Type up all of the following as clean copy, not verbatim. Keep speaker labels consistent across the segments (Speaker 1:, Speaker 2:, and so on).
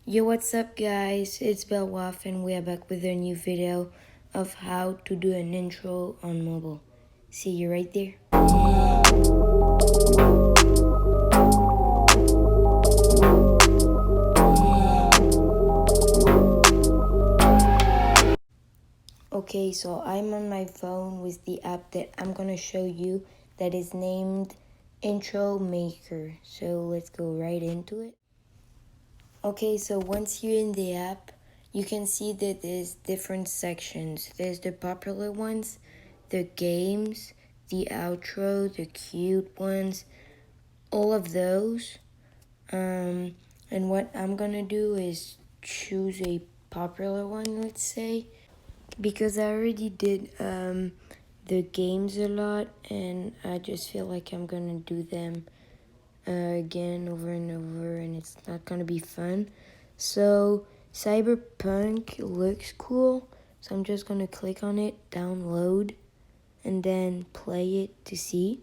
Speaker 1: Yo, what's up guys? It's BelWaff and we are back with a new video of how to do an intro on mobile. See you right there. Okay, so I'm on my phone with the app that I'm gonna show you that is named Intro Maker. So let's go right into it. Okay, so once you're in the app, you can see that there's different sections. There's the popular ones, the games, the outro, the cute ones, all of those. And what I'm gonna do is choose a popular one, let's say, because I already did the games a lot, and I just feel like I'm gonna do them again over and over, and it's not gonna be fun. So Cyberpunk looks cool, so I'm just gonna click on it, download, and then play it to see.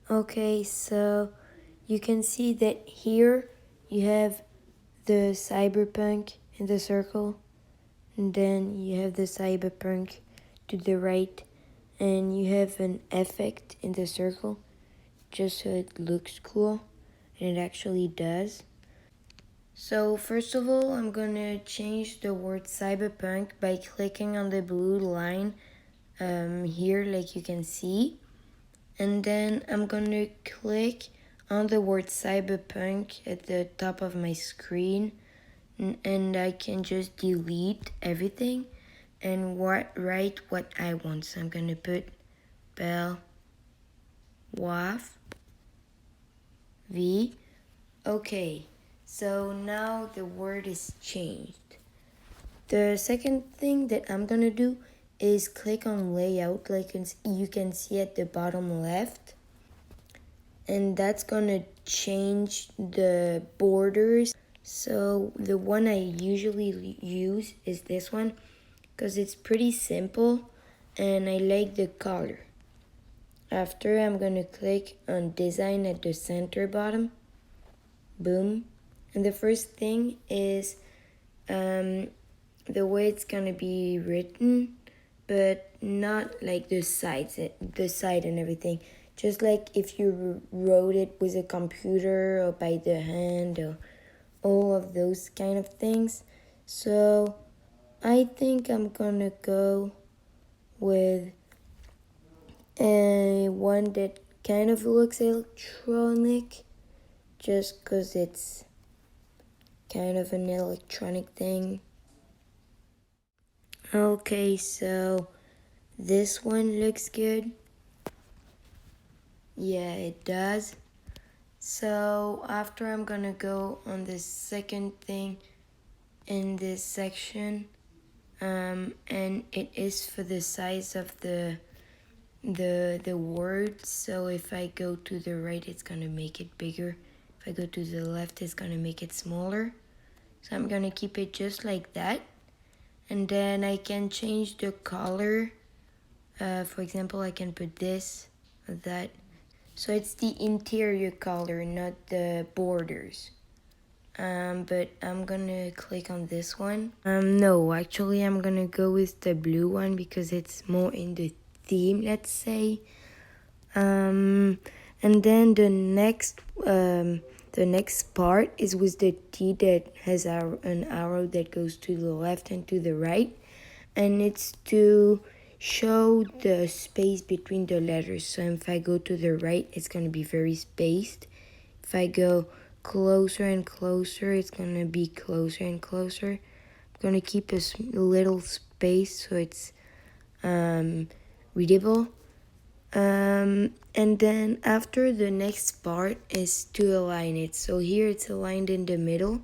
Speaker 1: Okay, so you can see that here you have the Cyberpunk in the circle, and then you have the Cyberpunk to the right, and you have an effect in the circle just so it looks cool, and it actually does. So first of all, I'm gonna change the word cyberpunk by clicking on the blue line here, like you can see, and then I'm gonna click on the word cyberpunk at the top of my screen, and I can just delete everything and write what I want. So I'm gonna put BelWaff V. Okay, so now the word is changed. The second thing that I'm gonna do is click on layout, like you can see at the bottom left, and that's gonna change the borders. So the one I usually use is this one because it's pretty simple and I like the color. After, I'm gonna click on design at the center bottom. Boom. And the first thing is the way it's gonna be written, but not like the side and everything. Just like if you wrote it with a computer or by the hand or all of those kind of things. So I think I'm gonna go with one that kind of looks electronic, just because it's kind of an electronic thing. Okay, so this one looks good. Yeah, it does. So after, I'm gonna go on the second thing in this section, and it is for the size of the word. So if I go to the right, it's gonna make it bigger. If I go to the left, it's gonna make it smaller. So I'm gonna keep it just like that, and then I can change the color. For example, I can put this or that. So it's the interior color, not the borders. But I'm gonna click on this one. No, actually I'm gonna go with the blue one because it's more in the theme, let's say. And then the next part is with the T that has an arrow that goes to the left and to the right, and it's to show the space between the letters. So if I go to the right, it's going to be very spaced. If I go closer and closer, it's going to be closer and closer. I'm going to keep a little space so it's readable. And then after, the next part is to align it. So here it's aligned in the middle,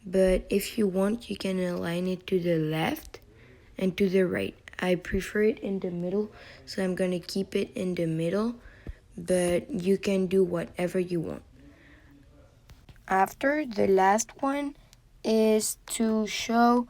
Speaker 1: but if you want, you can align it to the left and to the right. I prefer it in the middle, so I'm gonna keep it in the middle, but you can do whatever you want. After, the last one is to show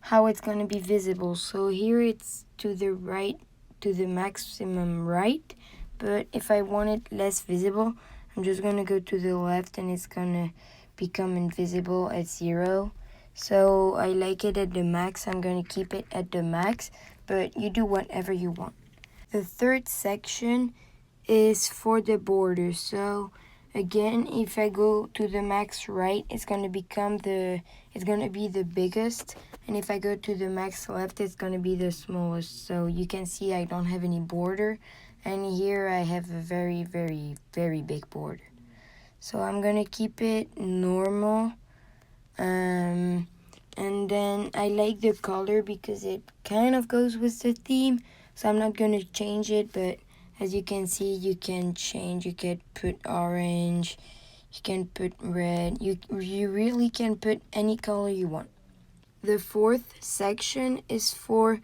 Speaker 1: how it's going to be visible. So here it's to the right, to the maximum right, but if I want it less visible, I'm just going to go to the left and it's going to become invisible at 0. So I like it at the max. I'm going to keep it at the max, but you do whatever you want. The third section is for the border. So again, if I go to the max right, it's going to be the biggest, and if I go to the max left, it's going to be the smallest. So you can see I don't have any border, and here I have a very, very, very big border. So I'm going to keep it normal. And then I like the color because it kind of goes with the theme. So I'm not going to change it, but as you can see, you can change. You can put orange, you can put red. You really can put any color you want. The fourth section is for,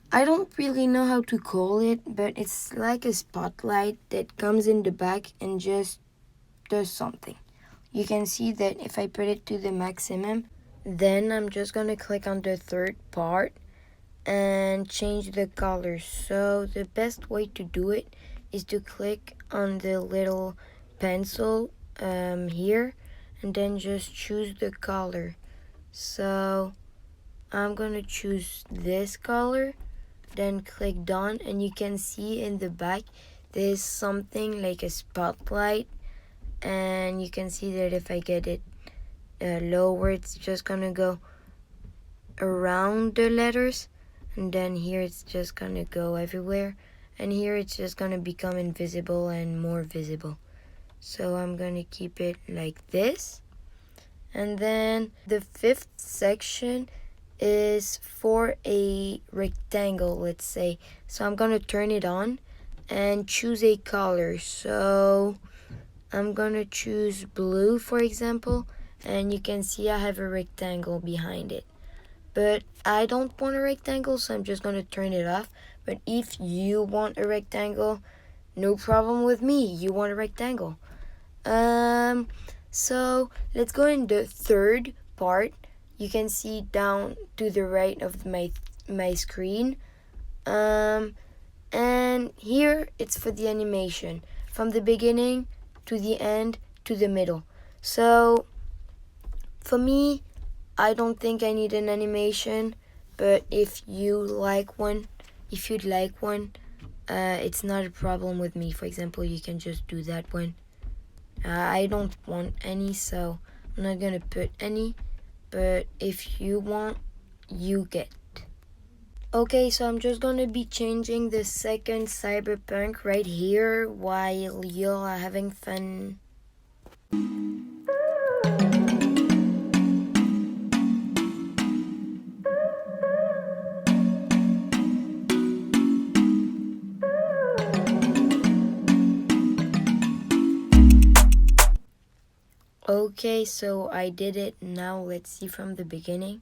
Speaker 1: I don't really know how to call it, but it's like a spotlight that comes in the back and just does something. You can see that if I put it to the maximum, then I'm just going to click on the third part and change the color. So the best way to do it is to click on the little pencil here and then just choose the color. So I'm gonna choose this color, then click done, and you can see in the back there's something like a spotlight, and you can see that if I get it lower, it's just gonna go around the letters, and then here it's just gonna go everywhere, and here it's just gonna become invisible and more visible. So I'm gonna keep it like this. And then the fifth section is for a rectangle, let's say. So I'm gonna turn it on and choose a color. So I'm gonna choose blue, for example, and you can see I have a rectangle behind it. But I don't want a rectangle, so I'm just going to turn it off. But if you want a rectangle, no problem with me. You want a rectangle. So let's go in the third part. You can see down to the right of my screen. And here it's for the animation. From the beginning to the end to the middle. So for me, I don't think I need an animation, but if you'd like one, it's not a problem with me. For example, you can just do that one. I don't want any, so I'm not gonna put any, but if you want, you get. Okay, so I'm just gonna be changing the second Cyberpunk right here while you're having fun. Okay, so I did it. Now let's see from the beginning.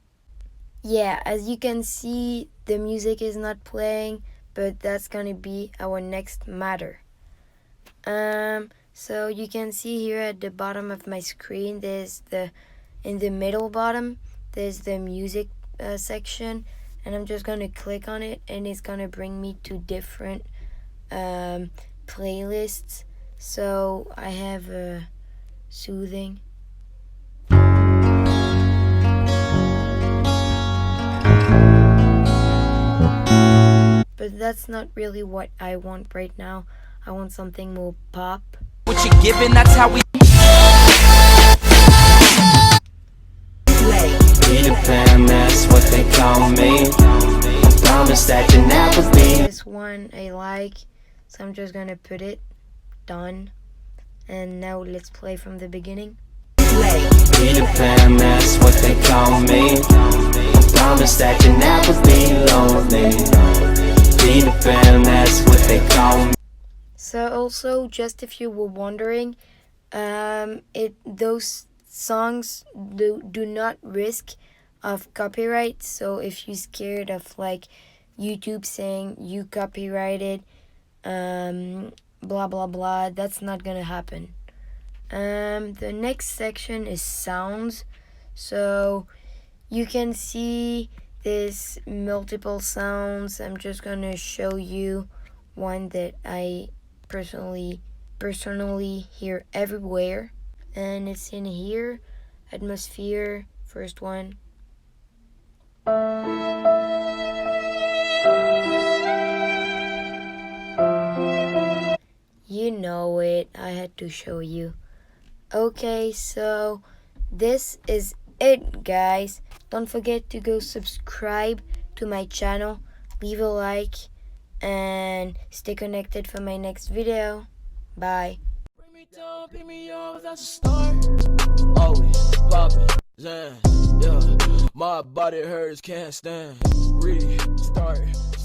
Speaker 1: Yeah, as you can see, the music is not playing, but that's gonna be our next matter. So you can see here at the bottom of my screen, in the middle bottom, there's the music section, and I'm just gonna click on it, and it's gonna bring me to different playlists. So I have soothing. But that's not really what I want right now. I want something more pop.
Speaker 2: What you giving, that's how we play. Peter Pan, that's what they call me. I promise that you never be.
Speaker 1: This one I like, so I'm just gonna put it. Done. And now let's play from the beginning.
Speaker 2: Play. Peter Pan, that's what they call me. I promise that you never be lonely. Peter Pan, that's what they call me.
Speaker 1: So also, just if you were wondering, those songs do not risk of copyright. So if you're scared of like YouTube saying you copyrighted, blah blah blah, that's not gonna happen. The next section is sounds. So you can see this multiple sounds. I'm just gonna show you one that I personally hear everywhere, and it's in here. Atmosphere, first one. You know it, I had to show you. Okay, so this is it, guys. Don't forget to go subscribe to my channel, leave a like, and stay connected for my next video. Bye.
Speaker 3: Bring me down, pick me up, that's a start. Always poppin', yeah. My body hurts, can't stand. Restart.